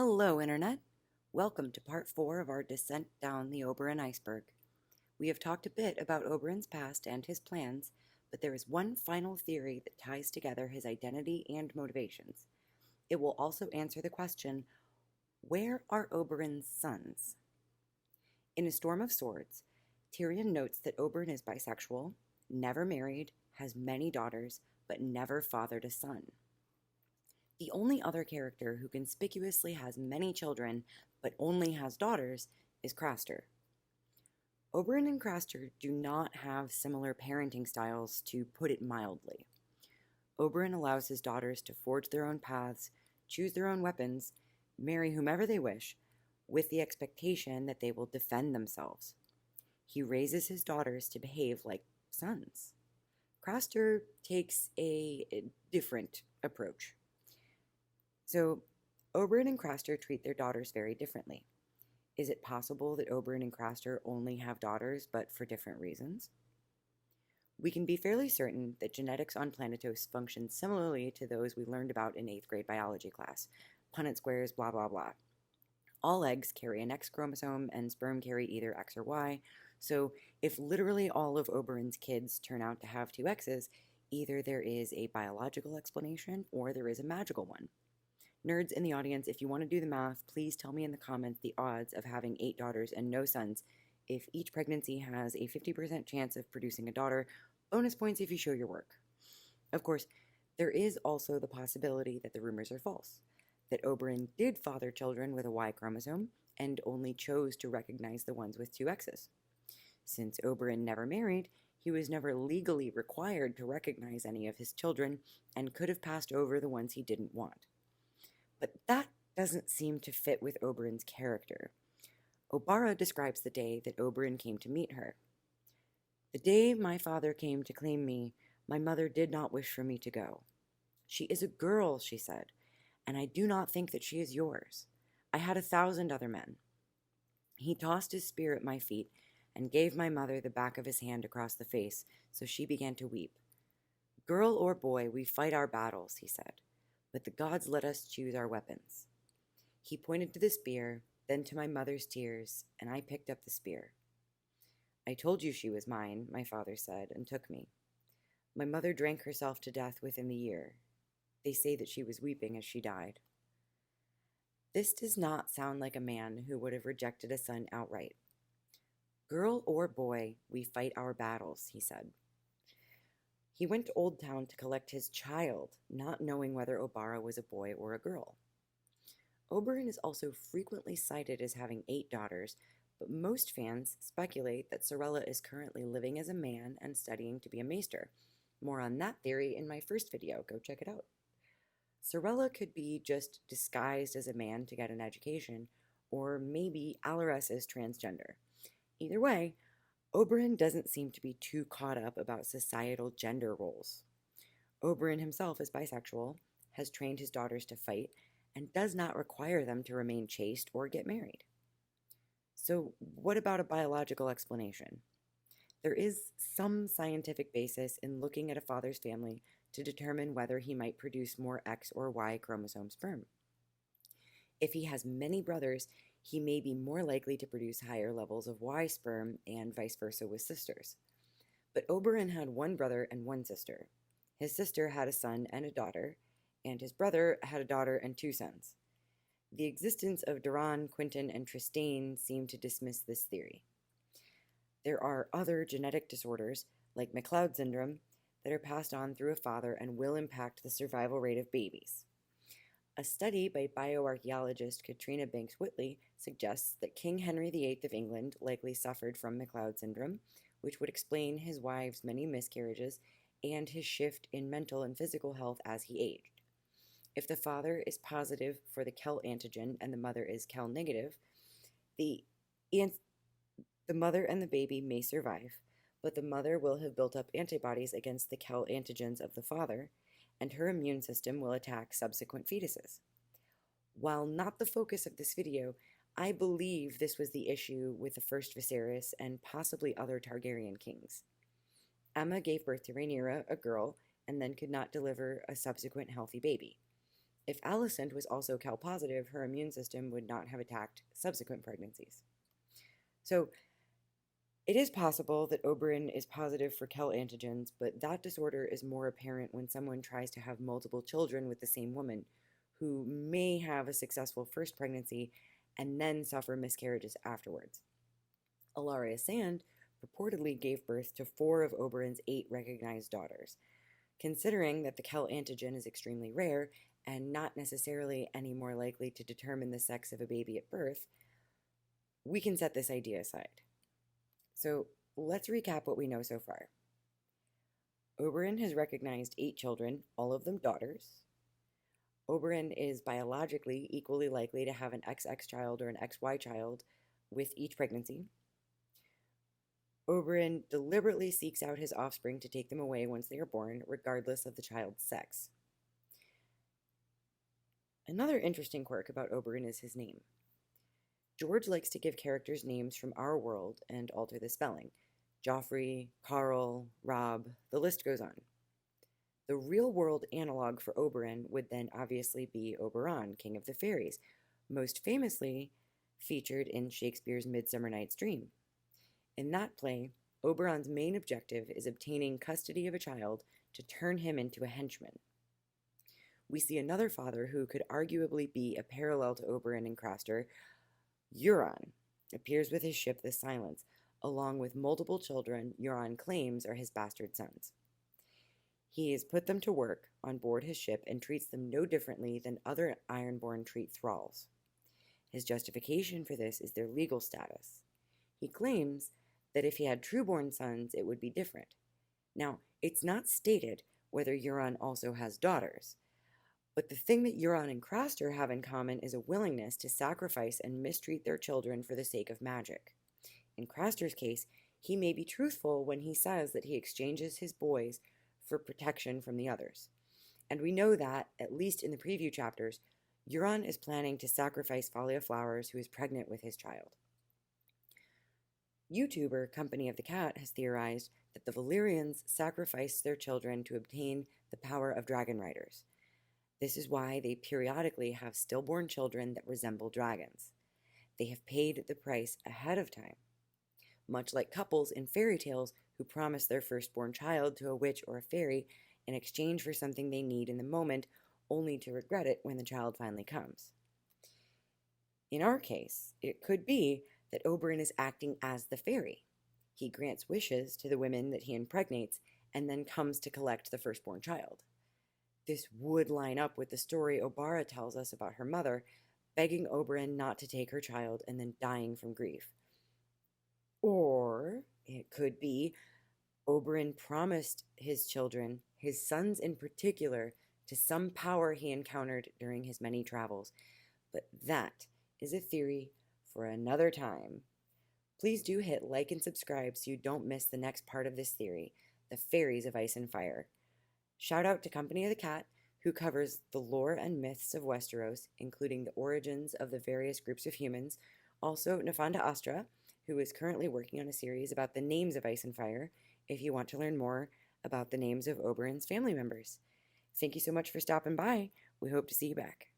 Hello, Internet. Welcome to part 4 of our descent down the Oberyn iceberg. We have talked a bit about Oberyn's past and his plans, but there is one final theory that ties together his identity and motivations. It will also answer the question, where are Oberyn's sons? In A Storm of Swords, Tyrion notes that Oberyn is bisexual, never married, has many daughters, but never fathered a son. The only other character who conspicuously has many children but only has daughters is Craster. Oberyn and Craster do not have similar parenting styles, to put it mildly. Oberyn allows his daughters to forge their own paths, choose their own weapons, marry whomever they wish, with the expectation that they will defend themselves. He raises his daughters to behave like sons. Craster takes a different approach. So, Oberyn and Craster treat their daughters very differently. Is it possible that Oberyn and Craster only have daughters, but for different reasons? We can be fairly certain that genetics on Planetos function similarly to those we learned about in 8th grade biology class. Punnett squares, blah blah blah. All eggs carry an X chromosome, and sperm carry either X or Y, so if literally all of Oberyn's kids turn out to have two X's, either there is a biological explanation or there is a magical one. Nerds in the audience, if you want to do the math, please tell me in the comments the odds of having 8 daughters and no sons. If each pregnancy has a 50% chance of producing a daughter, bonus points if you show your work. Of course, there is also the possibility that the rumors are false, that Oberyn did father children with a Y chromosome and only chose to recognize the ones with two X's. Since Oberyn never married, he was never legally required to recognize any of his children and could have passed over the ones he didn't want. But that doesn't seem to fit with Oberyn's character. Obara describes the day that Oberyn came to meet her. "The day my father came to claim me, my mother did not wish for me to go. 'She is a girl,' she said, 'and I do not think that she is yours. I had 1,000 other men.' He tossed his spear at my feet and gave my mother the back of his hand across the face, so she began to weep. 'Girl or boy, we fight our battles,' he said, 'but the gods let us choose our weapons.' He pointed to the spear, then to my mother's tears, and I picked up the spear. 'I told you she was mine,' my father said, and took me. My mother drank herself to death within the year. They say that she was weeping as she died." This does not sound like a man who would have rejected a son outright. "Girl or boy, we fight our battles," he said. He went to Old Town to collect his child, not knowing whether Obara was a boy or a girl. Oberyn is also frequently cited as having 8 daughters, but most fans speculate that Sorella is currently living as a man and studying to be a maester. More on that theory in my first video, go check it out. Sorella could be just disguised as a man to get an education, or maybe Alares is transgender. Either way, Oberyn doesn't seem to be too caught up about societal gender roles. Oberyn himself is bisexual, has trained his daughters to fight, and does not require them to remain chaste or get married. So, what about a biological explanation? There is some scientific basis in looking at a father's family to determine whether he might produce more X or Y chromosome sperm. If he has many brothers, he may be more likely to produce higher levels of Y sperm, and vice versa with sisters. But Oberyn had one brother and one sister. His sister had a son and a daughter, and his brother had a daughter and 2 sons. The existence of Duran, Quinton, and Trystane seem to dismiss this theory. There are other genetic disorders, like McLeod syndrome, that are passed on through a father and will impact the survival rate of babies. A study by bioarchaeologist Katrina Banks-Whitley suggests that King Henry VIII of England likely suffered from McLeod syndrome, which would explain his wife's many miscarriages and his shift in mental and physical health as he aged. If the father is positive for the Kel antigen and the mother is Kel negative, the mother and the baby may survive, but the mother will have built up antibodies against the Kel antigens of the father, and her immune system will attack subsequent fetuses. While not the focus of this video, I believe this was the issue with the first Viserys and possibly other Targaryen kings. Aemma gave birth to Rhaenyra, a girl, and then could not deliver a subsequent healthy baby. If Alicent was also Cal positive, her immune system would not have attacked subsequent pregnancies. So it is possible that Oberyn is positive for Kel antigens, but that disorder is more apparent when someone tries to have multiple children with the same woman, who may have a successful first pregnancy and then suffer miscarriages afterwards. Ilaria Sand purportedly gave birth to 4 of Oberyn's 8 recognized daughters. Considering that the Kel antigen is extremely rare and not necessarily any more likely to determine the sex of a baby at birth, we can set this idea aside. So let's recap what we know so far. Oberyn has recognized 8 children, all of them daughters. Oberyn is biologically equally likely to have an XX child or an XY child with each pregnancy. Oberyn deliberately seeks out his offspring to take them away once they are born, regardless of the child's sex. Another interesting quirk about Oberyn is his name. George likes to give characters names from our world and alter the spelling. Joffrey, Carl, Robb, the list goes on. The real-world analog for Oberyn would then obviously be Oberon, King of the Fairies, most famously featured in Shakespeare's Midsummer Night's Dream. In that play, Oberon's main objective is obtaining custody of a child to turn him into a henchman. We see another father who could arguably be a parallel to Oberyn and Craster. Euron appears with his ship the Silence, along with multiple children Euron claims are his bastard sons. He has put them to work on board his ship and treats them no differently than other Ironborn treat thralls. His justification for this is their legal status. He claims that if he had trueborn sons, it would be different. Now, it's not stated whether Euron also has daughters, but the thing that Euron and Craster have in common is a willingness to sacrifice and mistreat their children for the sake of magic. In Craster's case, he may be truthful when he says that he exchanges his boys for protection from the others. And we know that, at least in the preview chapters, Euron is planning to sacrifice Valia Flowers, who is pregnant with his child. YouTuber Company of the Cat has theorized that the Valyrians sacrificed their children to obtain the power of dragon riders. This is why they periodically have stillborn children that resemble dragons. They have paid the price ahead of time, much like couples in fairy tales who promise their firstborn child to a witch or a fairy in exchange for something they need in the moment, only to regret it when the child finally comes. In our case, it could be that Oberyn is acting as the fairy. He grants wishes to the women that he impregnates and then comes to collect the firstborn child. This would line up with the story Obara tells us about her mother, begging Oberyn not to take her child and then dying from grief. Or it could be Oberyn promised his children, his sons in particular, to some power he encountered during his many travels. But that is a theory for another time. Please do hit like and subscribe so you don't miss the next part of this theory, the Fairies of Ice and Fire. Shout out to Company of the Cat, who covers the lore and myths of Westeros, including the origins of the various groups of humans. Also, Nafanda Astra, who is currently working on a series about the names of Ice and Fire, if you want to learn more about the names of Oberyn's family members. Thank you so much for stopping by. We hope to see you back.